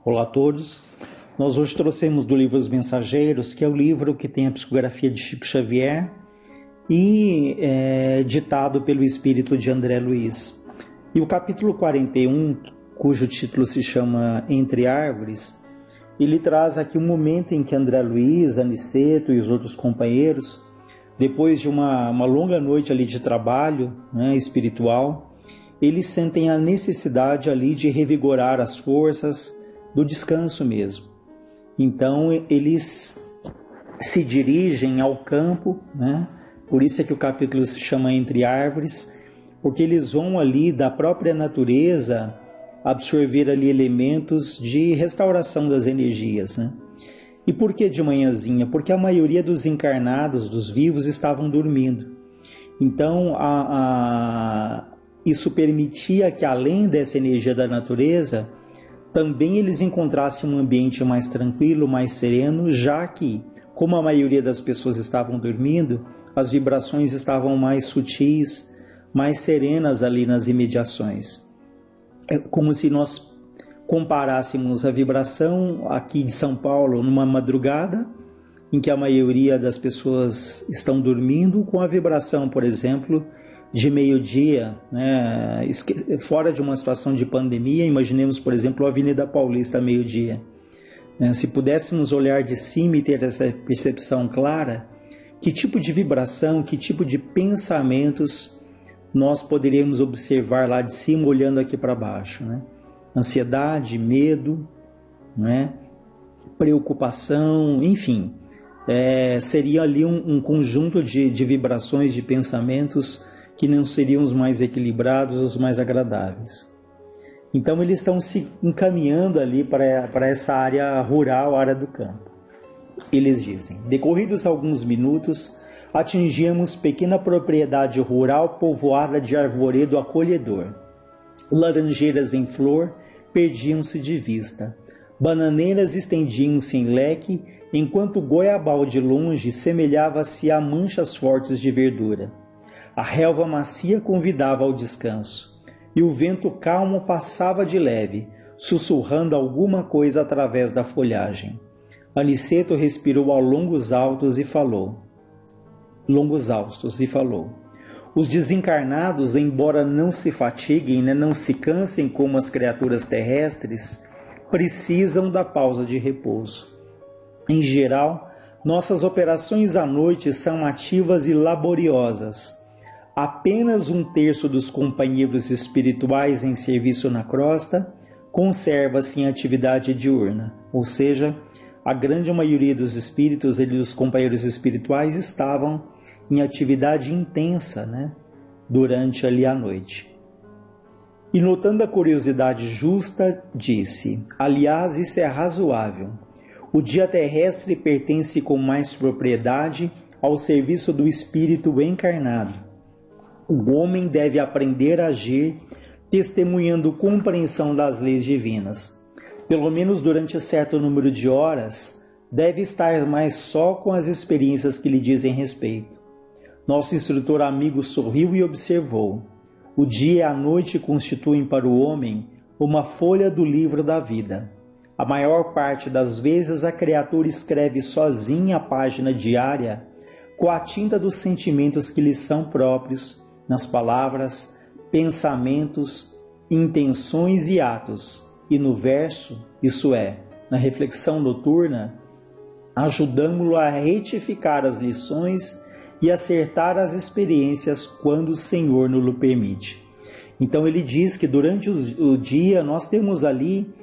Olá a todos. Nós hoje trouxemos do livro Os Mensageiros, que é o livro que tem a psicografia de Chico Xavier e ditado pelo espírito de André Luiz. E o capítulo 41, cujo título se chama Entre Árvores, ele traz aqui um momento em que André Luiz, Aniceto e os outros companheiros, depois de uma longa noite ali de trabalho espiritual, eles sentem a necessidade ali de revigorar as forças do descanso mesmo. Então eles se dirigem ao campo, por isso é que o capítulo se chama Entre Árvores, porque eles vão ali da própria natureza absorver ali elementos de restauração das energias. E por que de manhãzinha? Porque a maioria dos encarnados, dos vivos, estavam dormindo. Então isso permitia que, além dessa energia da natureza, também eles encontrassem um ambiente mais tranquilo, mais sereno, já que, como a maioria das pessoas estavam dormindo, as vibrações estavam mais sutis, mais serenas ali nas imediações. É como se nós comparássemos a vibração aqui de São Paulo numa madrugada, em que a maioria das pessoas estão dormindo, com a vibração, por exemplo, de meio-dia, fora de uma situação de pandemia. Imaginemos, por exemplo, a Avenida Paulista meio-dia. Se pudéssemos olhar de cima e ter essa percepção clara, que tipo de vibração, que tipo de pensamentos nós poderíamos observar lá de cima, olhando aqui para baixo, Ansiedade, medo, preocupação, enfim, seria ali um conjunto de vibrações, de pensamentos que não seriam os mais equilibrados, os mais agradáveis. Então eles estão se encaminhando ali para essa área rural, área do campo. Eles dizem: decorridos alguns minutos, atingimos pequena propriedade rural povoada de arvoredo acolhedor. Laranjeiras em flor perdiam-se de vista. Bananeiras estendiam-se em leque, enquanto o goiabal de longe semelhava-se a manchas fortes de verdura. A relva macia convidava ao descanso, e o vento calmo passava de leve, sussurrando alguma coisa através da folhagem. Aniceto respirou a longos altos e falou. Os desencarnados, embora não se fatiguem, não se cansem como as criaturas terrestres, precisam da pausa de repouso. Em geral, nossas operações à noite são ativas e laboriosas. Apenas 1/3 dos companheiros espirituais em serviço na crosta conserva-se em atividade diurna, ou seja, a grande maioria dos espíritos e dos companheiros espirituais estavam em atividade intensa, durante ali a noite. E notando a curiosidade justa, disse: aliás, isso é razoável. O dia terrestre pertence com mais propriedade ao serviço do espírito encarnado. O homem deve aprender a agir testemunhando compreensão das leis divinas. Pelo menos durante certo número de horas, deve estar mais só com as experiências que lhe dizem respeito. Nosso instrutor amigo sorriu e observou: o dia e a noite constituem para o homem uma folha do livro da vida. A maior parte das vezes a criatura escreve sozinha a página diária com a tinta dos sentimentos que lhe são próprios, nas palavras, pensamentos, intenções e atos, e no verso, isso é, na reflexão noturna, ajudamo-lo a retificar as lições e acertar as experiências quando o Senhor nos permite. Então ele diz que durante o dia nós temos ali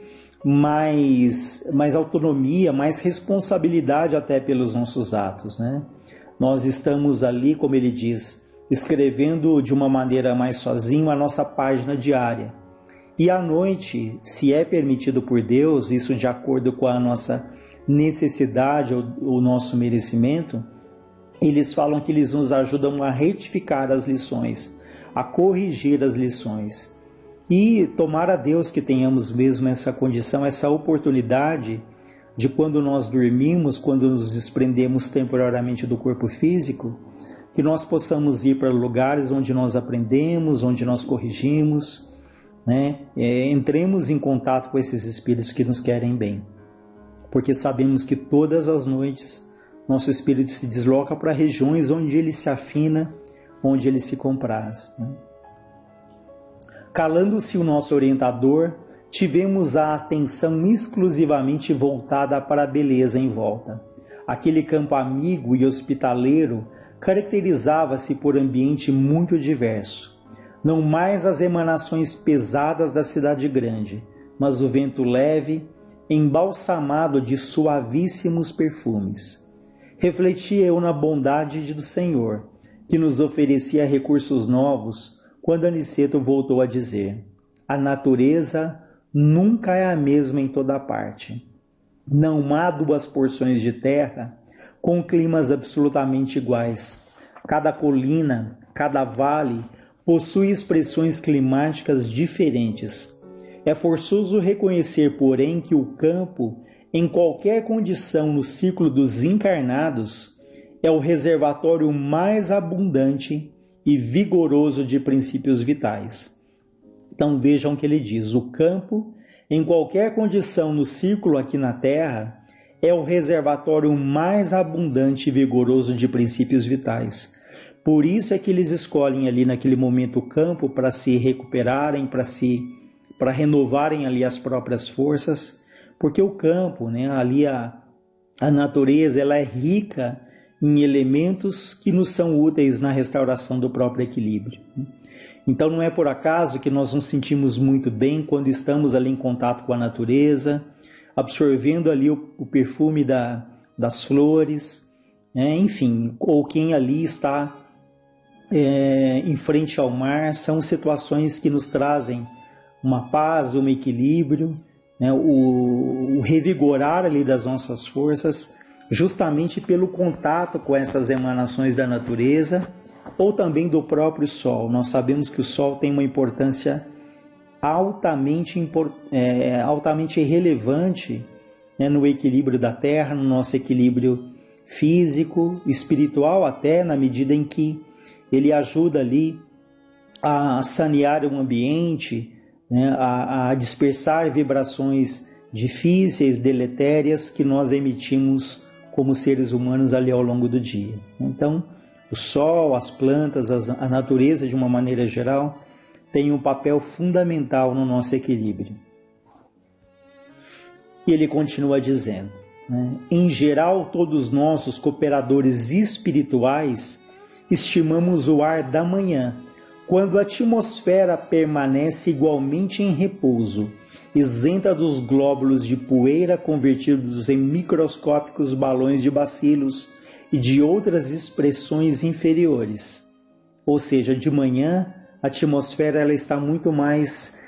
mais autonomia, mais responsabilidade até pelos nossos atos, Nós estamos ali, como ele diz, escrevendo de uma maneira mais sozinho a nossa página diária. E à noite, se é permitido por Deus, isso de acordo com a nossa necessidade ou o nosso merecimento, eles falam que eles nos ajudam a retificar as lições, a corrigir as lições. E tomara a Deus que tenhamos mesmo essa condição, essa oportunidade de, quando nós dormimos, quando nos desprendemos temporariamente do corpo físico, que nós possamos ir para lugares onde nós aprendemos, onde nós corrigimos, né, entremos em contato com esses espíritos que nos querem bem, porque sabemos que todas as noites nosso espírito se desloca para regiões onde ele se afina, onde ele se compraz, né? Calando-se o nosso orientador, tivemos a atenção exclusivamente voltada para a beleza em volta. Aquele campo amigo e hospitaleiro caracterizava-se por ambiente muito diverso. Não mais as emanações pesadas da cidade grande, mas o vento leve, embalsamado de suavíssimos perfumes. Refletia eu na bondade do Senhor, que nos oferecia recursos novos, quando Aniceto voltou a dizer: a natureza nunca é a mesma em toda parte. Não há duas porções de terra com climas absolutamente iguais. Cada colina, cada vale possui expressões climáticas diferentes. É forçoso reconhecer, porém, que o campo, em qualquer condição no ciclo dos encarnados, é o reservatório mais abundante e vigoroso de princípios vitais. Então vejam o que ele diz: o campo, em qualquer condição no círculo aqui na Terra, é o reservatório mais abundante e vigoroso de princípios vitais. Por isso é que eles escolhem ali naquele momento o campo para se recuperarem, para renovarem ali as próprias forças, porque o campo, né, ali a natureza, ela é rica em elementos que nos são úteis na restauração do próprio equilíbrio. Então não é por acaso que nós nos sentimos muito bem quando estamos ali em contato com a natureza, absorvendo ali o perfume das flores, né? Enfim, ou quem ali está em frente ao mar. São situações que nos trazem uma paz, um equilíbrio, né? O revigorar ali das nossas forças, justamente pelo contato com essas emanações da natureza, ou também do próprio Sol. Nós sabemos que o Sol tem uma importância altamente relevante, né, no equilíbrio da Terra, no nosso equilíbrio físico, espiritual, até na medida em que ele ajuda ali a sanear o ambiente, né, a dispersar vibrações difíceis, deletérias que nós emitimos como seres humanos ali ao longo do dia. Então, o sol, as plantas, a natureza de uma maneira geral tem um papel fundamental no nosso equilíbrio. E ele continua dizendo, né, em geral, todos nós, os cooperadores espirituais, estimamos o ar da manhã, quando a atmosfera permanece igualmente em repouso, isenta dos glóbulos de poeira convertidos em microscópicos balões de bacilos e de outras expressões inferiores. Ou seja, de manhã a atmosfera ela está muito mais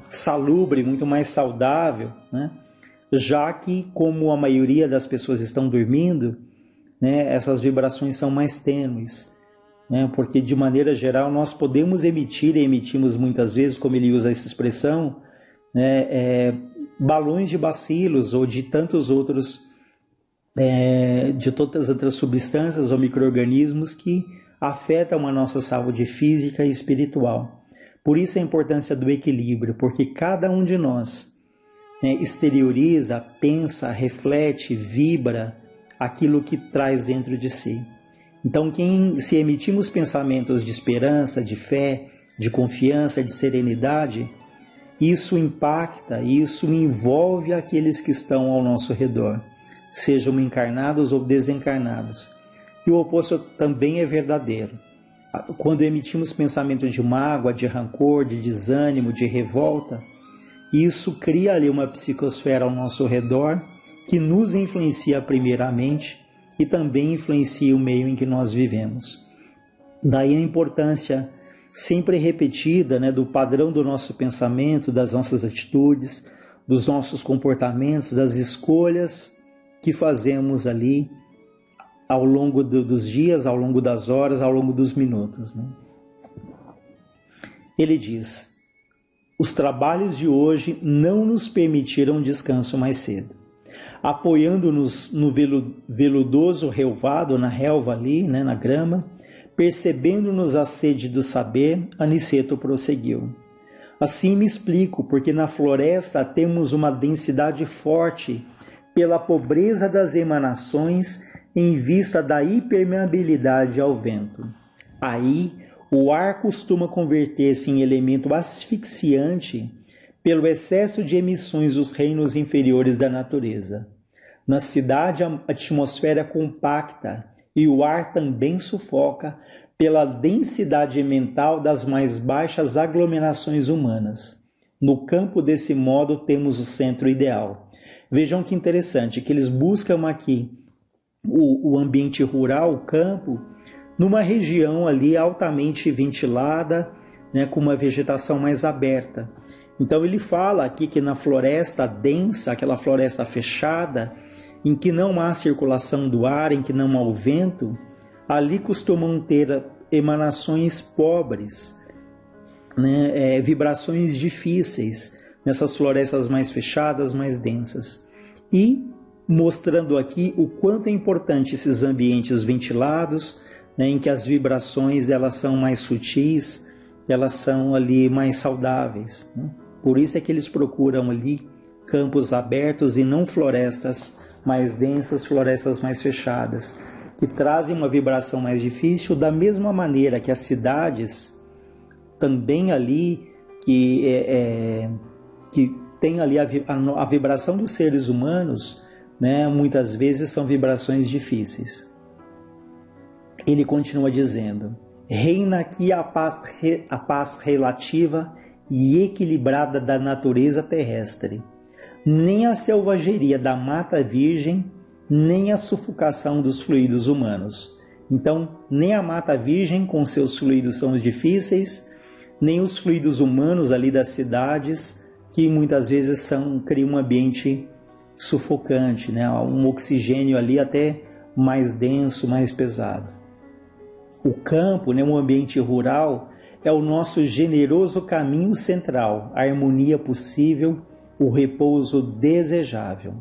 salubre, muito mais saudável, né? Já que, como a maioria das pessoas estão dormindo, né, essas vibrações são mais tênues, né? Porque de maneira geral nós podemos emitir, e emitimos muitas vezes, como ele usa essa expressão, né, balões de bacilos ou de tantos outros, de todas as outras substâncias ou micro-organismos que afetam a nossa saúde física e espiritual. Por isso a importância do equilíbrio, porque cada um de nós, né, exterioriza, pensa, reflete, vibra aquilo que traz dentro de si. Então, se emitimos pensamentos de esperança, de fé, de confiança, de serenidade, isso impacta, isso envolve aqueles que estão ao nosso redor, sejam encarnados ou desencarnados. E o oposto também é verdadeiro. Quando emitimos pensamento de mágoa, de rancor, de desânimo, de revolta, isso cria ali uma psicosfera ao nosso redor que nos influencia primeiramente e também influencia o meio em que nós vivemos. Daí a importância sempre repetida, né, do padrão do nosso pensamento, das nossas atitudes, dos nossos comportamentos, das escolhas que fazemos ali ao longo dos dias, ao longo das horas, ao longo dos minutos, né? Ele diz: os trabalhos de hoje não nos permitiram descanso mais cedo. Apoiando-nos no veludoso relvado, na relva ali, né, na grama, Percebendo-nos a sede do saber, Aniceto prosseguiu. Assim me explico porque na floresta temos uma densidade forte pela pobreza das emanações em vista da hipermeabilidade ao vento. Aí, o ar costuma converter-se em elemento asfixiante pelo excesso de emissões dos reinos inferiores da natureza. Na cidade, a atmosfera é compacta e o ar também sufoca pela densidade mental das mais baixas aglomerações humanas. No campo, desse modo, temos o centro ideal. Vejam que interessante, que eles buscam aqui o ambiente rural, o campo, numa região ali altamente ventilada, né, com uma vegetação mais aberta. Então ele fala aqui que na floresta densa, aquela floresta fechada, em que não há circulação do ar, em que não há o vento, ali costumam ter emanações pobres, né, vibrações difíceis, nessas florestas mais fechadas, mais densas. E mostrando aqui o quanto é importante esses ambientes ventilados, né, em que as vibrações elas são mais sutis, elas são ali mais saudáveis, né? Por isso é que eles procuram ali campos abertos e não florestas mais densas, florestas mais fechadas, que trazem uma vibração mais difícil, da mesma maneira que as cidades também ali que tem ali a vibração dos seres humanos, né, muitas vezes são vibrações difíceis. Ele continua dizendo: reina aqui a paz relativa e equilibrada da natureza terrestre. Nem a selvageria da mata virgem, nem a sufocação dos fluidos humanos. Então, nem a mata virgem com seus fluidos são os difíceis, nem os fluidos humanos ali das cidades, que muitas vezes criam um ambiente sufocante, né? Um oxigênio ali até mais denso, mais pesado. O campo, né, um ambiente rural, é o nosso generoso caminho central, a harmonia possível, o repouso desejável.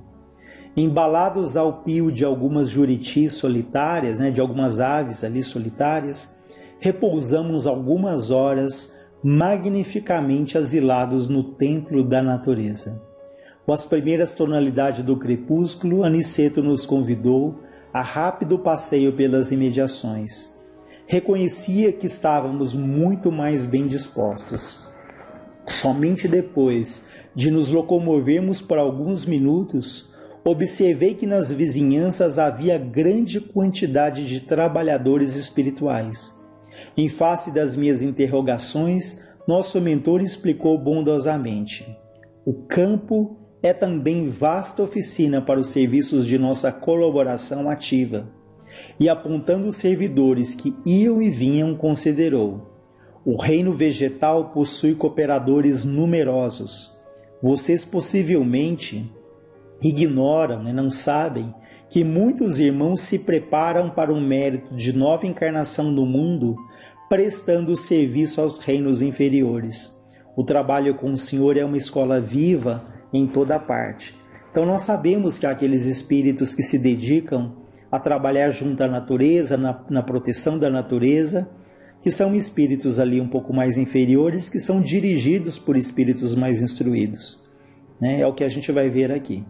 Embalados ao pio de algumas juritis solitárias, né, de algumas aves ali solitárias, repousamos algumas horas magnificamente asilados no templo da natureza. Com as primeiras tonalidades do crepúsculo, Aniceto nos convidou a rápido passeio pelas imediações. Reconhecia que estávamos muito mais bem dispostos. Somente depois de nos locomovermos por alguns minutos, observei que nas vizinhanças havia grande quantidade de trabalhadores espirituais. Em face das minhas interrogações, nosso mentor explicou bondosamente: o campo é também vasta oficina para os serviços de nossa colaboração ativa. E apontando os servidores que iam e vinham, considerou: o reino vegetal possui cooperadores numerosos. Vocês possivelmente ignoram, né, não sabem, que muitos irmãos se preparam para um mérito de nova encarnação no mundo, prestando serviço aos reinos inferiores. O trabalho com o Senhor é uma escola viva em toda parte. Então nós sabemos que há aqueles espíritos que se dedicam a trabalhar junto à natureza, na proteção da natureza, que são espíritos ali um pouco mais inferiores, que são dirigidos por espíritos mais instruídos, né? É o que a gente vai ver aqui.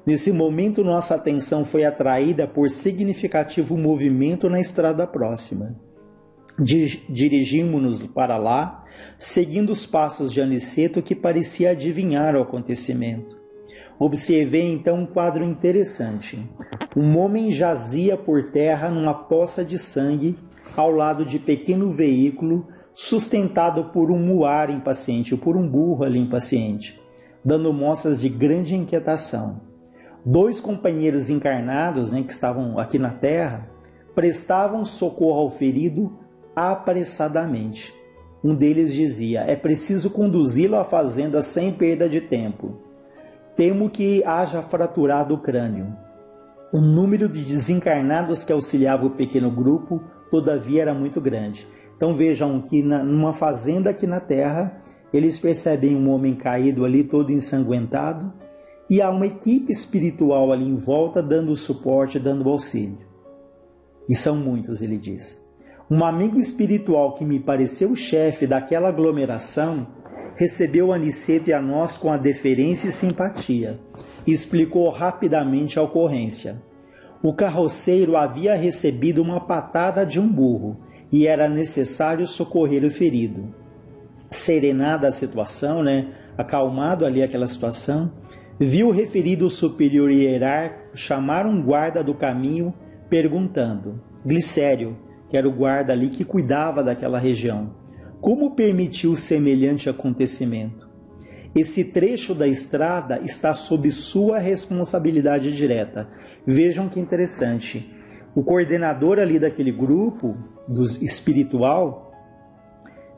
Nesse momento, nossa atenção foi atraída por significativo movimento na estrada próxima. Dirigimos-nos para lá, seguindo os passos de Aniceto, que parecia adivinhar o acontecimento. Observei então um quadro interessante. Um homem jazia por terra numa poça de sangue, ao lado de pequeno veículo sustentado por um muar impaciente, ou por um burro ali impaciente, dando mostras de grande inquietação. 2 companheiros encarnados, né, que estavam aqui na terra, prestavam socorro ao ferido apressadamente. Um deles dizia: é preciso conduzi-lo à fazenda sem perda de tempo. Temo que haja fraturado o crânio. O número de desencarnados que auxiliava o pequeno grupo, todavia, era muito grande. Então vejam que numa fazenda aqui na terra, eles percebem um homem caído ali, todo ensanguentado, e há uma equipe espiritual ali em volta, dando suporte, dando auxílio. E são muitos, ele diz. Um amigo espiritual que me pareceu chefe daquela aglomeração recebeu Aniceto e a nós com a deferência e simpatia e explicou rapidamente a ocorrência. O carroceiro havia recebido uma patada de um burro e era necessário socorrer o ferido. Serenada a situação, acalmado ali aquela situação, viu o referido superior hierárquico chamar um guarda do caminho perguntando, Glicério, que era o guarda ali que cuidava daquela região, como permitiu semelhante acontecimento? Esse trecho da estrada está sob sua responsabilidade direta. Vejam que interessante. O coordenador ali daquele grupo, dos espiritual,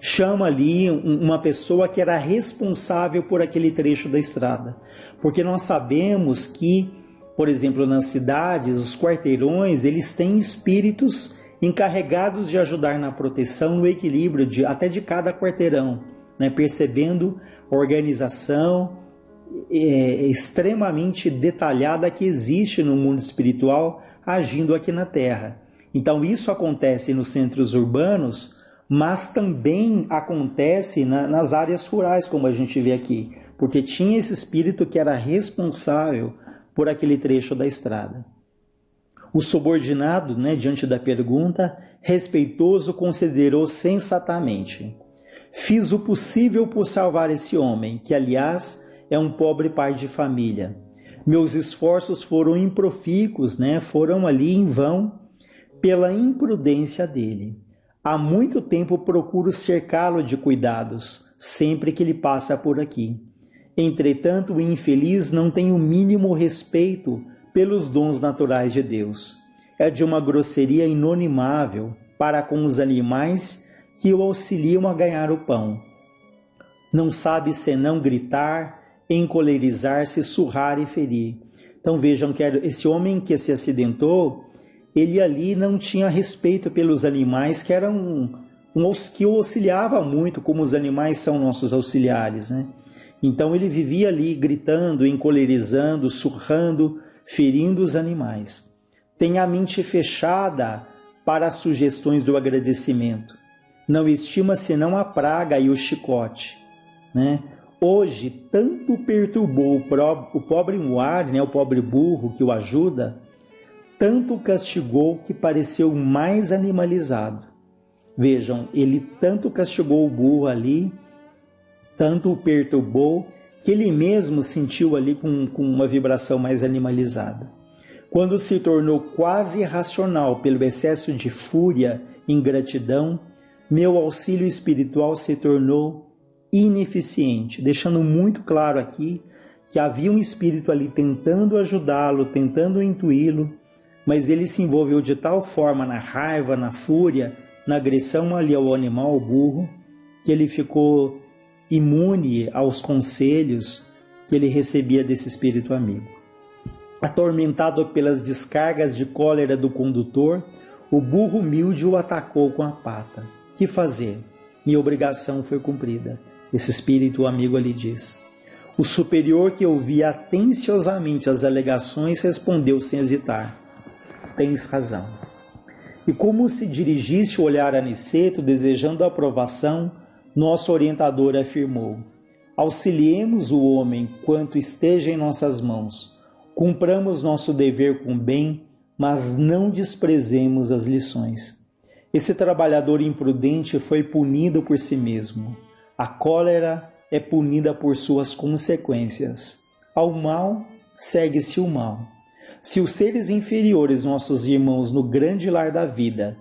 chama ali uma pessoa que era responsável por aquele trecho da estrada. Porque nós sabemos que, por exemplo, nas cidades, os quarteirões, eles têm espíritos encarregados de ajudar na proteção, no equilíbrio até de cada quarteirão, percebendo a organização extremamente detalhada que existe no mundo espiritual agindo aqui na Terra. Então isso acontece nos centros urbanos, mas também acontece nas áreas rurais, como a gente vê aqui, porque tinha esse espírito que era responsável por aquele trecho da estrada. O subordinado, diante da pergunta, respeitoso, considerou sensatamente: fiz o possível por salvar esse homem, que aliás é um pobre pai de família. Meus esforços foram improfícuos, foram ali em vão, pela imprudência dele. Há muito tempo procuro cercá-lo de cuidados, sempre que ele passa por aqui. Entretanto, o infeliz não tem o mínimo respeito pelos dons naturais de Deus. É de uma grosseria inonimável para com os animais que o auxiliam a ganhar o pão. Não sabe senão gritar, encolerizar-se, surrar e ferir. Então vejam que esse homem que se acidentou, ele ali não tinha respeito pelos animais que eram que o auxiliava muito, como os animais são nossos auxiliares, Então ele vivia ali gritando, encolerizando, surrando, ferindo os animais. Tem a mente fechada para as sugestões do agradecimento. Não estima senão a praga e o chicote. Hoje, tanto perturbou o pobre muar, o pobre burro que o ajuda, tanto o castigou que pareceu mais animalizado. Vejam, ele tanto castigou o burro ali, tanto o perturbou, que ele mesmo sentiu ali com uma vibração mais animalizada. Quando se tornou quase irracional pelo excesso de fúria e ingratidão, meu auxílio espiritual se tornou ineficiente, deixando muito claro aqui que havia um espírito ali tentando ajudá-lo, tentando intuí-lo, mas ele se envolveu de tal forma na raiva, na fúria, na agressão ali ao animal, ao burro, que ele ficou imune aos conselhos que ele recebia desse espírito amigo. Atormentado pelas descargas de cólera do condutor, o burro humilde o atacou com a pata. Que fazer? Minha obrigação foi cumprida. Esse espírito amigo ali diz. O superior, que ouvia atenciosamente as alegações, respondeu sem hesitar: tens razão. E como se dirigisse o olhar a Aniceto, desejando a aprovação, nosso orientador afirmou: auxiliemos o homem quanto esteja em nossas mãos, cumpramos nosso dever com bem, mas não desprezemos as lições. Esse trabalhador imprudente foi punido por si mesmo. A cólera é punida por suas consequências. Ao mal, segue-se o mal. Se os seres inferiores, nossos irmãos no grande lar da vida,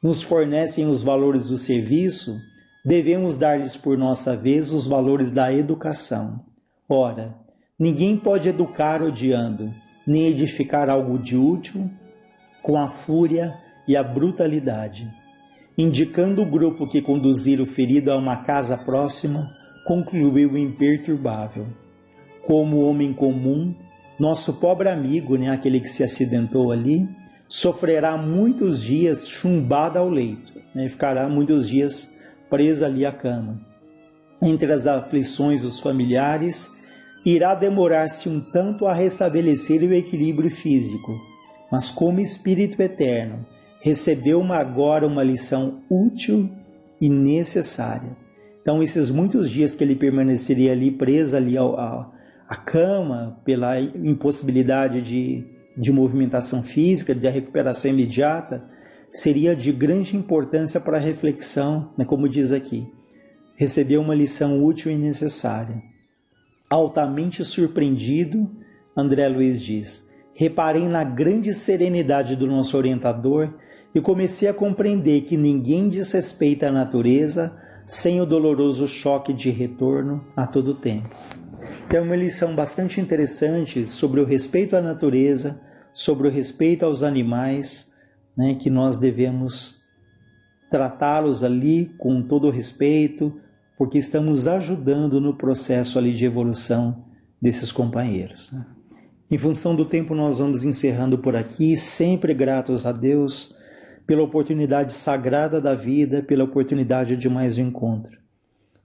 nos fornecem os valores do serviço, devemos dar-lhes por nossa vez os valores da educação. Ora, ninguém pode educar odiando, nem edificar algo de útil com a fúria e a brutalidade. Indicando o grupo que conduzira o ferido a uma casa próxima, concluiu imperturbável: como homem comum, nosso pobre amigo, aquele que se acidentou ali, sofrerá muitos dias chumbado ao leito, ficará muitos dias preso ali à cama. Entre as aflições dos familiares, irá demorar-se um tanto a restabelecer o equilíbrio físico, mas como espírito eterno, recebeu agora uma lição útil e necessária. Então, esses muitos dias que ele permaneceria ali preso ali à cama, pela impossibilidade de movimentação física, da recuperação imediata, seria de grande importância para a reflexão, né, como diz aqui. Recebeu uma lição útil e necessária. Altamente surpreendido, André Luiz diz, reparei na grande serenidade do nosso orientador e comecei a compreender que ninguém desrespeita a natureza sem o doloroso choque de retorno a todo tempo. Então, é uma lição bastante interessante sobre o respeito à natureza, sobre o respeito aos animais, né, que nós devemos tratá-los ali com todo o respeito, porque estamos ajudando no processo ali de evolução desses companheiros, né? Em função do tempo, nós vamos encerrando por aqui, sempre gratos a Deus pela oportunidade sagrada da vida, pela oportunidade de mais um encontro.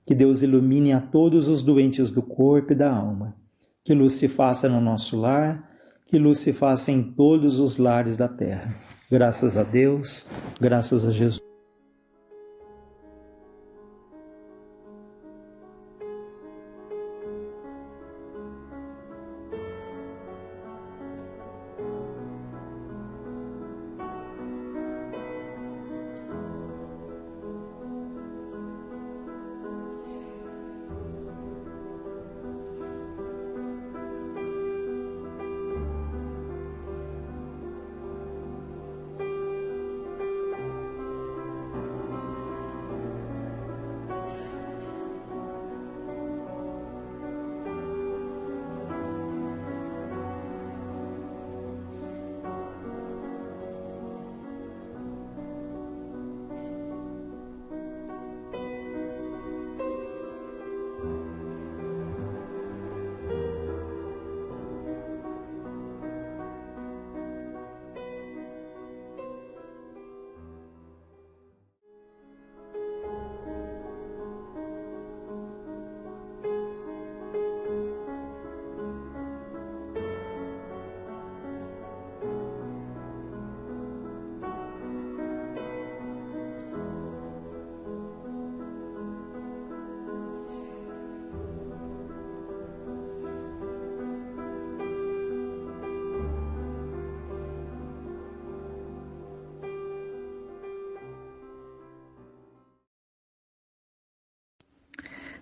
Que Deus ilumine a todos os doentes do corpo e da alma. Que luz se faça no nosso lar, que luz se faça em todos os lares da terra. Graças a Deus, graças a Jesus.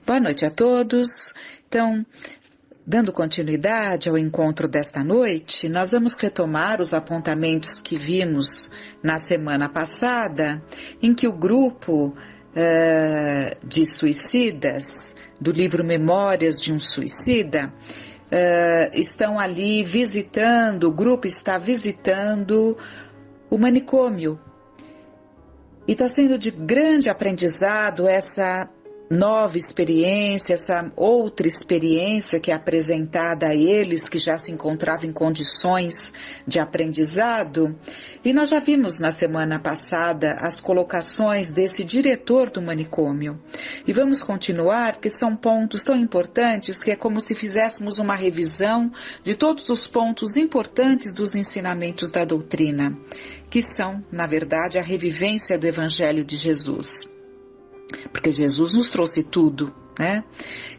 Boa noite a todos. Então, dando continuidade ao encontro desta noite, nós vamos retomar os apontamentos que vimos na semana passada, em que o grupo de suicidas, do livro Memórias de um Suicida, estão ali visitando, o grupo está visitando o manicômio. E está sendo de grande aprendizado essa nova experiência, essa outra experiência que é apresentada a eles, que já se encontravam em condições de aprendizado. E nós já vimos na semana passada as colocações desse diretor do manicômio. E vamos continuar, porque são pontos tão importantes que é como se fizéssemos uma revisão de todos os pontos importantes dos ensinamentos da doutrina, que são, na verdade, a revivência do Evangelho de Jesus. Porque Jesus nos trouxe tudo, né?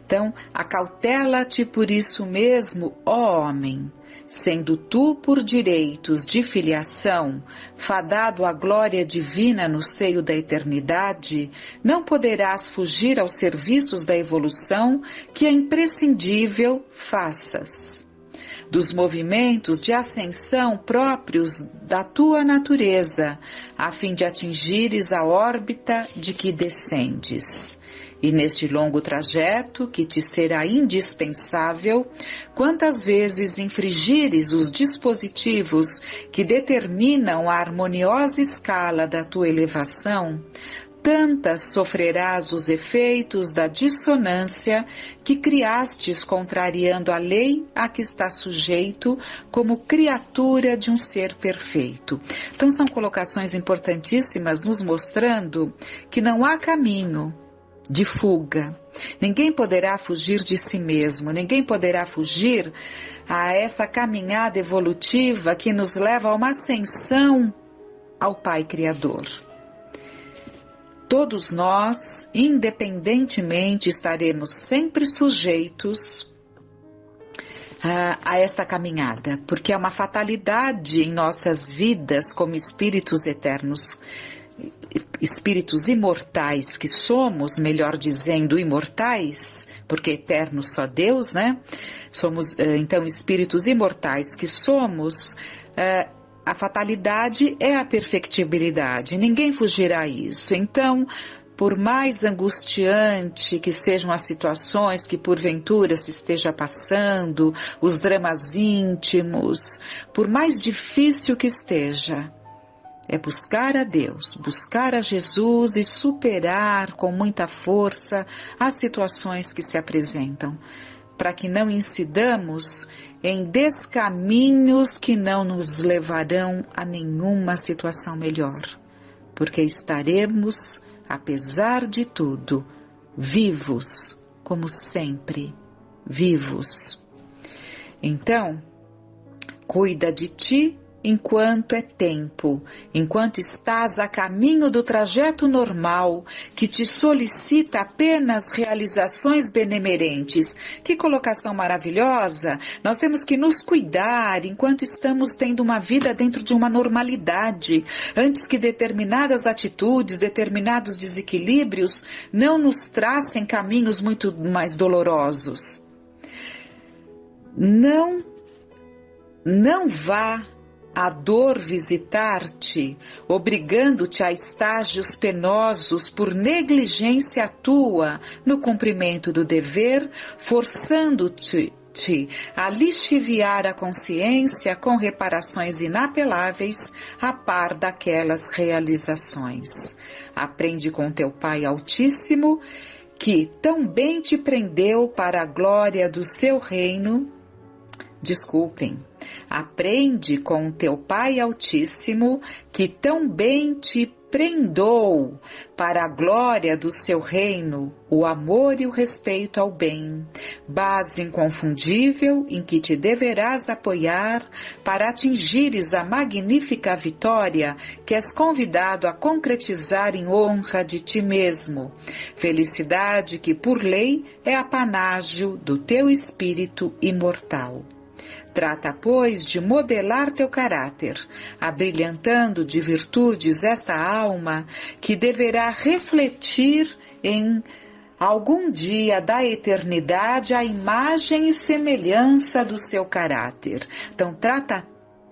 Então, acautela-te por isso mesmo, ó homem, sendo tu por direitos de filiação, fadado à glória divina no seio da eternidade, não poderás fugir aos serviços da evolução que é imprescindível faças. Dos movimentos de ascensão próprios da tua natureza, a fim de atingires a órbita de que descendes. E neste longo trajeto, que te será indispensável, quantas vezes infringires os dispositivos que determinam a harmoniosa escala da tua elevação, tantas sofrerás os efeitos da dissonância que criastes contrariando a lei a que está sujeito como criatura de um ser perfeito. Então são colocações importantíssimas nos mostrando que não há caminho de fuga. Ninguém poderá fugir de si mesmo, ninguém poderá fugir a essa caminhada evolutiva que nos leva a uma ascensão ao Pai Criador. Todos nós, independentemente, estaremos sempre sujeitos a esta caminhada, porque é uma fatalidade em nossas vidas como espíritos eternos, espíritos imortais que somos, melhor dizendo, imortais, porque eterno só Deus, né? Somos, então, espíritos imortais que somos. A fatalidade é a perfectibilidade, ninguém fugirá a isso. Então, por mais angustiante que sejam as situações que porventura se esteja passando, os dramas íntimos, por mais difícil que esteja, é buscar a Deus, buscar a Jesus e superar com muita força as situações que se apresentam, para que não incidamos em descaminhos que não nos levarão a nenhuma situação melhor, porque estaremos, apesar de tudo, vivos, como sempre, vivos. Então, cuida de ti enquanto é tempo, enquanto estás a caminho do trajeto normal, que te solicita apenas realizações benemerentes. Que colocação maravilhosa! Nós temos que nos cuidar enquanto estamos tendo uma vida dentro de uma normalidade, antes que determinadas atitudes, determinados desequilíbrios não nos tracem caminhos muito mais dolorosos. Não vá a dor visitar-te, obrigando-te a estágios penosos por negligência tua no cumprimento do dever, forçando-te a lixiviar a consciência com reparações inapeláveis a par daquelas realizações. Aprende com teu Pai Altíssimo, que tão bem te prendeu para a glória do seu reino. Aprende com teu Pai Altíssimo, que tão bem te prendou para a glória do seu reino, o amor e o respeito ao bem, base inconfundível em que te deverás apoiar para atingires a magnífica vitória que és convidado a concretizar em honra de ti mesmo, felicidade que por lei é apanágio do teu espírito imortal. Trata, pois, de modelar teu caráter, abrilhantando de virtudes esta alma que deverá refletir em algum dia da eternidade a imagem e semelhança do seu caráter. Então, trata,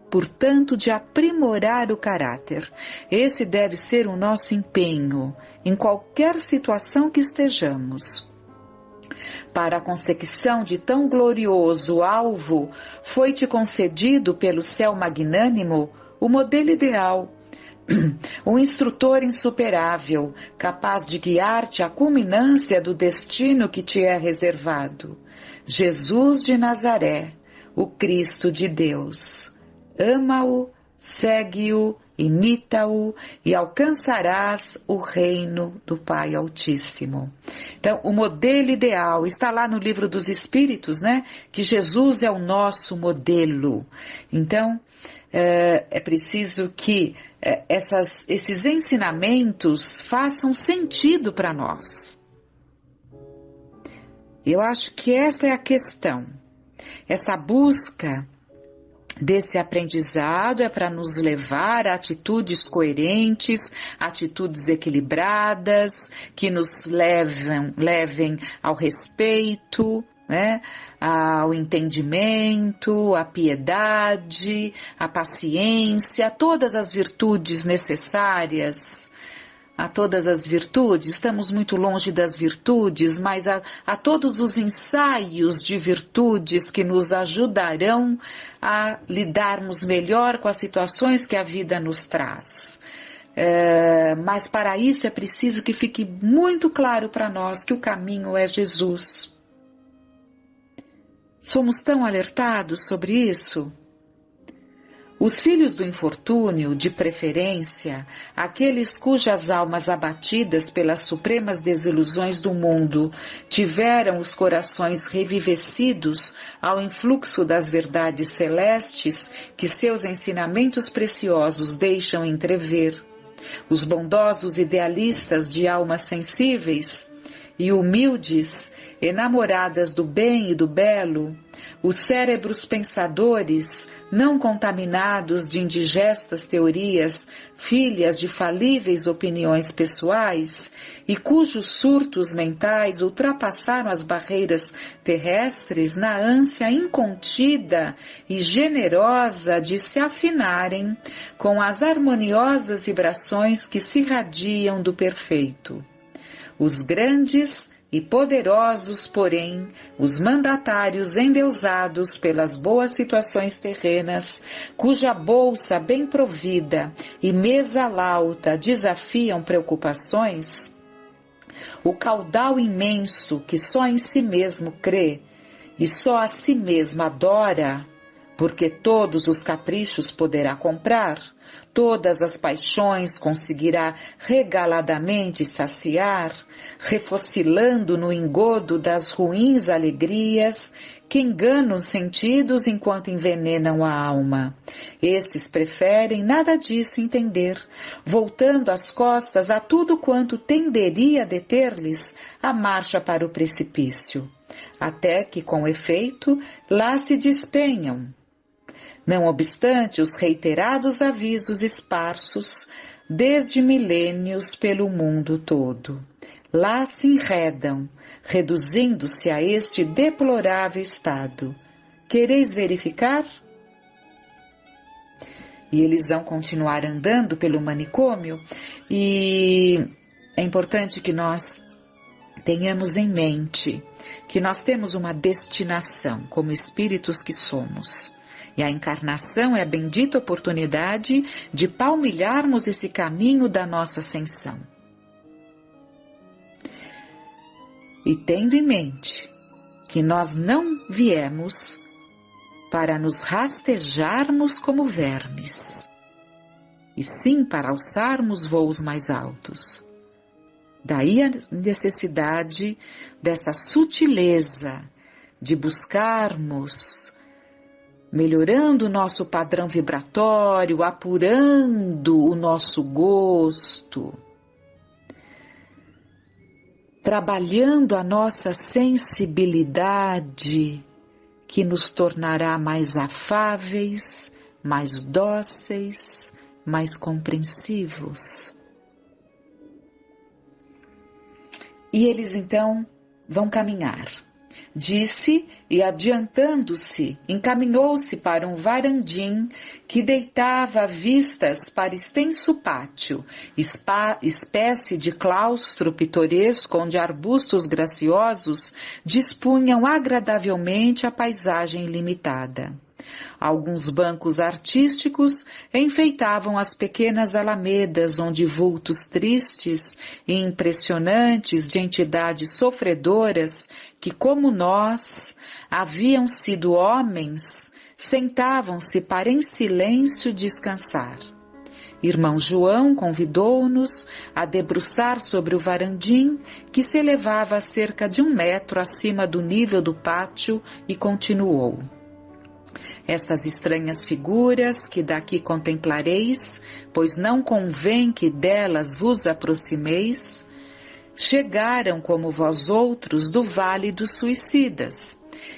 portanto, de aprimorar o caráter. Esse deve ser o nosso empenho em qualquer situação que estejamos. Para a consecução de tão glorioso alvo, foi-te concedido pelo céu magnânimo o modelo ideal, um instrutor insuperável, capaz de guiar-te à culminância do destino que te é reservado. Jesus de Nazaré, o Cristo de Deus. Ama-o, segue-o, imita-o e alcançarás o reino do Pai Altíssimo. Então, o modelo ideal está lá no Livro dos Espíritos, né? Que Jesus é o nosso modelo. Então, é preciso que esses ensinamentos façam sentido para nós. Eu acho que essa é a questão. Essa busca desse aprendizado é para nos levar a atitudes coerentes, atitudes equilibradas, que nos levem ao respeito, né? Ao entendimento, à piedade, à paciência, a todas as virtudes necessárias. A todas as virtudes, estamos muito longe das virtudes, mas a todos os ensaios de virtudes que nos ajudarão a lidarmos melhor com as situações que a vida nos traz. Mas para isso é preciso que fique muito claro para nós que o caminho é Jesus. Somos tão alertados sobre isso? Os filhos do infortúnio, de preferência, aqueles cujas almas abatidas pelas supremas desilusões do mundo tiveram os corações revivecidos ao influxo das verdades celestes que seus ensinamentos preciosos deixam entrever, os bondosos idealistas de almas sensíveis e humildes, enamoradas do bem e do belo, os cérebros pensadores, não contaminados de indigestas teorias, filhas de falíveis opiniões pessoais, e cujos surtos mentais ultrapassaram as barreiras terrestres na ânsia incontida e generosa de se afinarem com as harmoniosas vibrações que se irradiam do perfeito. Os grandes e poderosos, porém, os mandatários endeusados pelas boas situações terrenas, cuja bolsa bem provida e mesa lauta desafiam preocupações, o caudal imenso que só em si mesmo crê e só a si mesmo adora, porque todos os caprichos poderá comprar, todas as paixões conseguirá regaladamente saciar, refocilando no engodo das ruins alegrias que enganam os sentidos enquanto envenenam a alma. Esses preferem nada disso entender, voltando as costas a tudo quanto tenderia a deter-lhes a marcha para o precipício, até que, com efeito, lá se despenham. Não obstante os reiterados avisos esparsos desde milênios pelo mundo todo, lá se enredam, reduzindo-se a este deplorável estado. Quereis verificar? E eles vão continuar andando pelo manicômio, e é importante que nós tenhamos em mente que nós temos uma destinação como espíritos que somos. E a encarnação é a bendita oportunidade de palmilharmos esse caminho da nossa ascensão. E tendo em mente que nós não viemos para nos rastejarmos como vermes, e sim para alçarmos voos mais altos. Daí a necessidade dessa sutileza de buscarmos, melhorando o nosso padrão vibratório, apurando o nosso gosto, trabalhando a nossa sensibilidade, que nos tornará mais afáveis, mais dóceis, mais compreensivos. E eles então vão caminhar. Disse, e adiantando-se, encaminhou-se para um varandim que deitava vistas para extenso pátio, espécie de claustro pitoresco onde arbustos graciosos dispunham agradavelmente a paisagem ilimitada. Alguns bancos artísticos enfeitavam as pequenas alamedas onde vultos tristes e impressionantes de entidades sofredoras que, como nós, haviam sido homens, sentavam-se para em silêncio descansar. Irmão João convidou-nos a debruçar sobre o varandim que se elevava a cerca de 1 metro acima do nível do pátio e continuou. Estas estranhas figuras que daqui contemplareis, pois não convém que delas vos aproximeis, chegaram como vós outros do Vale dos Suicidas.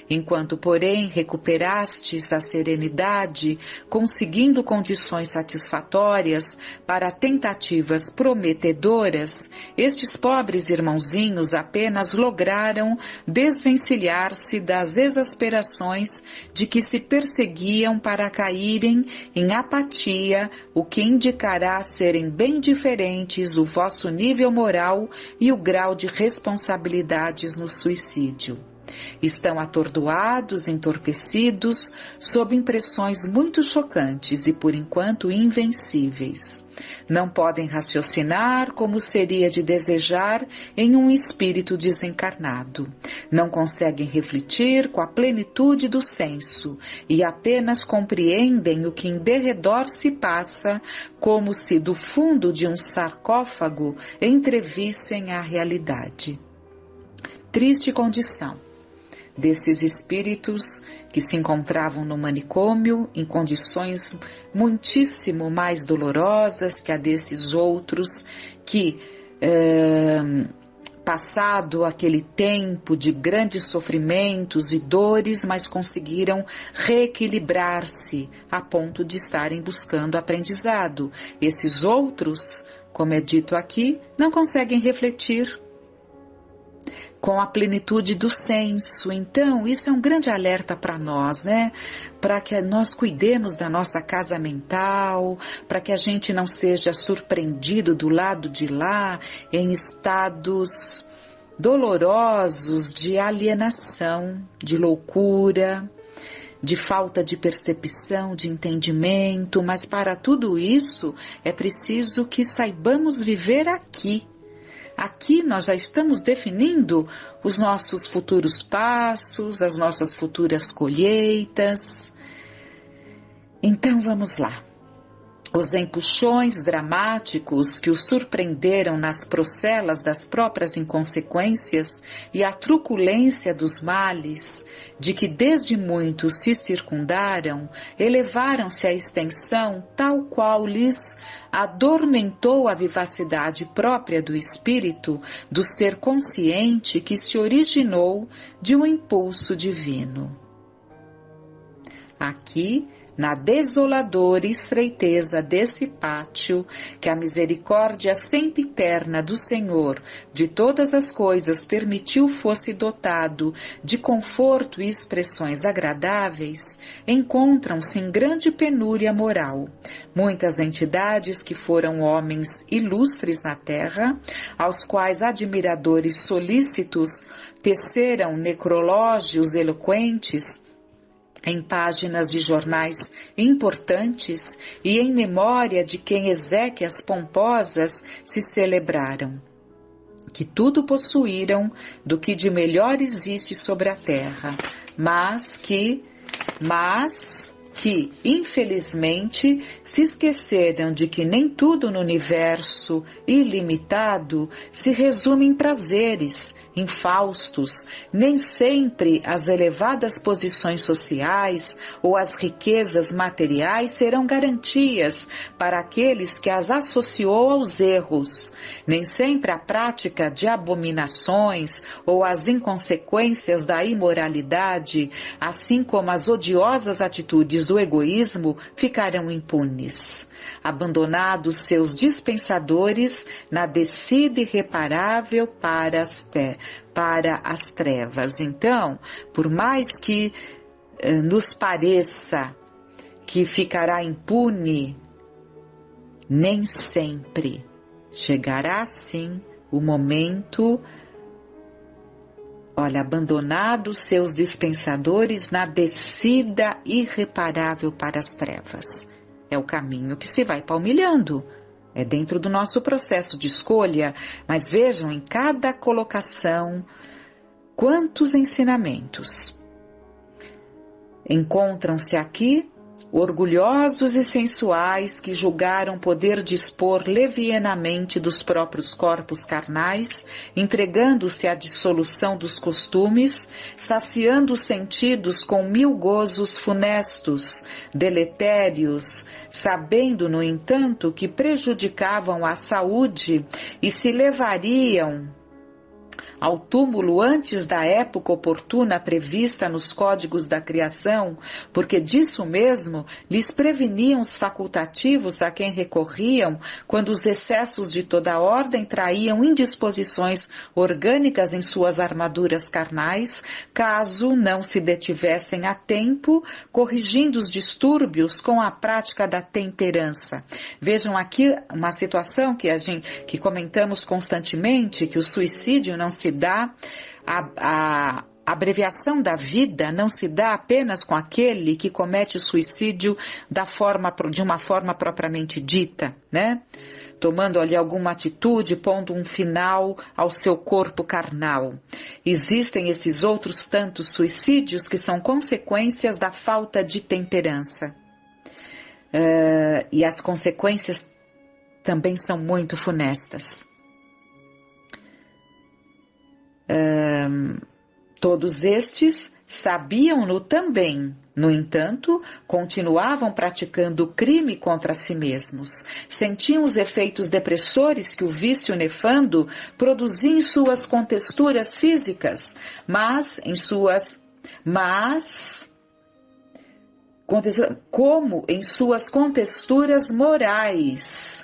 Enquanto, porém, recuperastes a serenidade, conseguindo condições satisfatórias para tentativas prometedoras, estes pobres irmãozinhos apenas lograram desvencilhar-se das exasperações de que se perseguiam para caírem em apatia, o que indicará serem bem diferentes o vosso nível moral e o grau de responsabilidades no suicídio. Estão atordoados, entorpecidos, sob impressões muito chocantes e, por enquanto, invencíveis. Não podem raciocinar como seria de desejar em um espírito desencarnado. Não conseguem refletir com a plenitude do senso e apenas compreendem o que em derredor se passa, como se do fundo de um sarcófago entrevissem a realidade. Triste condição desses espíritos que se encontravam no manicômio em condições muitíssimo mais dolorosas que a desses outros que, passado aquele tempo de grandes sofrimentos e dores, mas conseguiram reequilibrar-se a ponto de estarem buscando aprendizado. Esses outros, como é dito aqui, não conseguem refletir com a plenitude do senso. Então, isso é um grande alerta para nós, né? Para que nós cuidemos da nossa casa mental, para que a gente não seja surpreendido do lado de lá em estados dolorosos de alienação, de loucura, de falta de percepção, de entendimento. Mas para tudo isso é preciso que saibamos viver aqui. Aqui nós já estamos definindo os nossos futuros passos, as nossas futuras colheitas. Então vamos lá. Os empuxões dramáticos que o surpreenderam nas procelas das próprias inconsequências e a truculência dos males de que desde muito se circundaram, elevaram-se à extensão tal qual lhes adormentou a vivacidade própria do espírito, do ser consciente que se originou de um impulso divino. Aqui, na desoladora estreiteza desse pátio, que a misericórdia sempiterna do Senhor de todas as coisas permitiu fosse dotado de conforto e expressões agradáveis, encontram-se em grande penúria moral muitas entidades que foram homens ilustres na terra, aos quais admiradores solícitos teceram necrológios eloquentes em páginas de jornais importantes e em memória de quem exéquias pomposas se celebraram, que tudo possuíram do que de melhor existe sobre a terra, mas que, infelizmente, se esqueceram de que nem tudo no universo ilimitado se resume em prazeres, infaustos, nem sempre as elevadas posições sociais ou as riquezas materiais serão garantias para aqueles que as associou aos erros, nem sempre a prática de abominações ou as inconsequências da imoralidade, assim como as odiosas atitudes do egoísmo, ficarão impunes. Abandonados seus dispensadores na descida irreparável para as trevas. Então, por mais que nos pareça que ficará impune, nem sempre chegará sim o momento. Olha, abandonados seus dispensadores na descida irreparável para as trevas. É o caminho que se vai palmilhando. É dentro do nosso processo de escolha, mas vejam em cada colocação quantos ensinamentos. Encontram-se aqui orgulhosos e sensuais que julgaram poder dispor levianamente dos próprios corpos carnais, entregando-se à dissolução dos costumes, saciando os sentidos com 1000 gozos funestos, deletérios, sabendo, no entanto, que prejudicavam a saúde e se levariam ao túmulo antes da época oportuna prevista nos códigos da criação, porque disso mesmo lhes preveniam os facultativos a quem recorriam quando os excessos de toda ordem traíam indisposições orgânicas em suas armaduras carnais, caso não se detivessem a tempo, corrigindo os distúrbios com a prática da temperança. Vejam aqui uma situação que comentamos constantemente, que o suicídio não se dá a A abreviação da vida não se dá apenas com aquele que comete o suicídio de uma forma propriamente dita, né? Tomando ali alguma atitude, pondo um final ao seu corpo carnal. Existem esses outros tantos suicídios que são consequências da falta de temperança. E as consequências também são muito funestas. Todos estes sabiam-no também. No entanto, continuavam praticando o crime contra si mesmos. Sentiam os efeitos depressores que o vício nefando produzia em suas contexturas físicas, como em suas contexturas morais.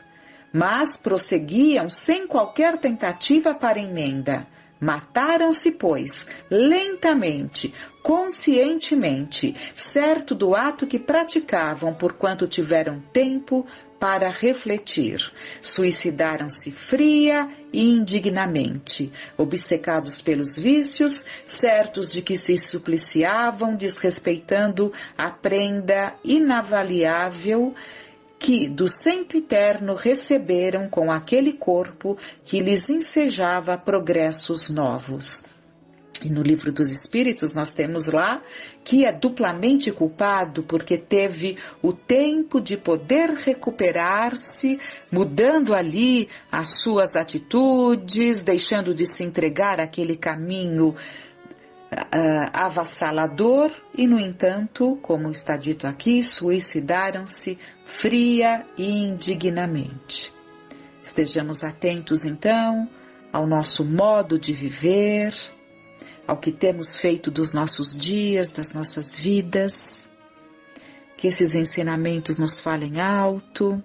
Mas prosseguiam sem qualquer tentativa para emenda. Mataram-se, pois, lentamente, conscientemente, certo do ato que praticavam, porquanto tiveram tempo para refletir. Suicidaram-se fria e indignamente, obcecados pelos vícios, certos de que se supliciavam, desrespeitando a prenda inavaliável que do sempiterno receberam com aquele corpo que lhes ensejava progressos novos. E no Livro dos Espíritos nós temos lá que é duplamente culpado porque teve o tempo de poder recuperar-se, mudando ali as suas atitudes, deixando de se entregar àquele caminho avassalador e, no entanto, como está dito aqui, suicidaram-se fria e indignamente. Estejamos atentos, então, ao nosso modo de viver, ao que temos feito dos nossos dias, das nossas vidas, que esses ensinamentos nos falem alto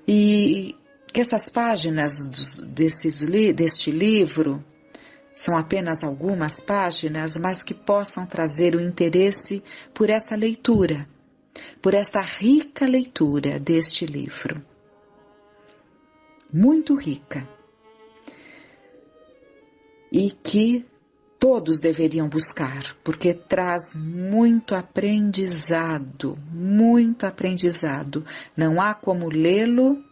e que essas páginas deste livro são apenas algumas páginas, mas que possam trazer o interesse por essa leitura, por esta rica leitura deste livro. Muito rica. E que todos deveriam buscar, porque traz muito aprendizado, muito aprendizado. Não há como lê-lo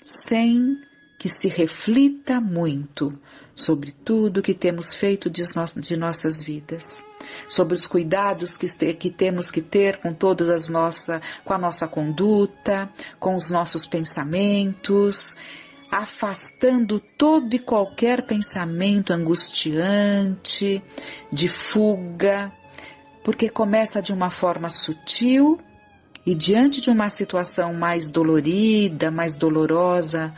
sem que se reflita muito sobre tudo que temos feito de nossas vidas, sobre os cuidados que temos que ter com com a nossa conduta, com os nossos pensamentos, afastando todo e qualquer pensamento angustiante, de fuga, porque começa de uma forma sutil e diante de uma situação mais dolorida, mais dolorosa,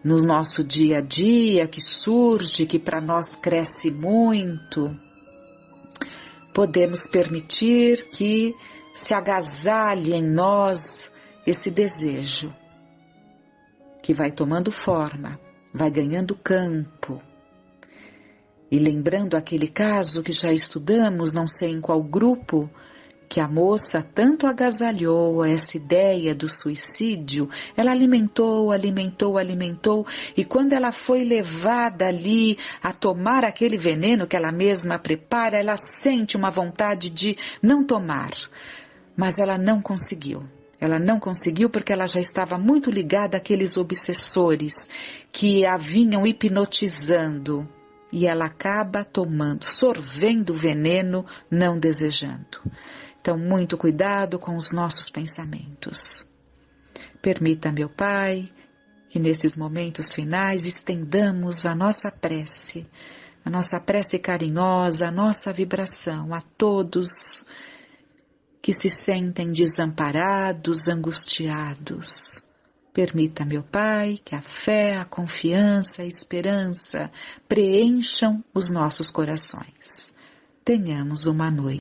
no nosso dia a dia, que surge, que para nós cresce muito, podemos permitir que se agasalhe em nós esse desejo, que vai tomando forma, vai ganhando campo. E lembrando aquele caso que já estudamos, não sei em qual grupo, que a moça tanto agasalhou essa ideia do suicídio, ela alimentou, e quando ela foi levada ali a tomar aquele veneno que ela mesma prepara, ela sente uma vontade de não tomar, mas ela não conseguiu. Ela não conseguiu porque ela já estava muito ligada àqueles obsessores que a vinham hipnotizando, e ela acaba tomando, sorvendo o veneno, não desejando. Então, muito cuidado com os nossos pensamentos. Permita, meu Pai, que nesses momentos finais estendamos a nossa prece carinhosa, a nossa vibração a todos que se sentem desamparados, angustiados. Permita, meu Pai, que a fé, a confiança, a esperança preencham os nossos corações. Tenhamos uma noite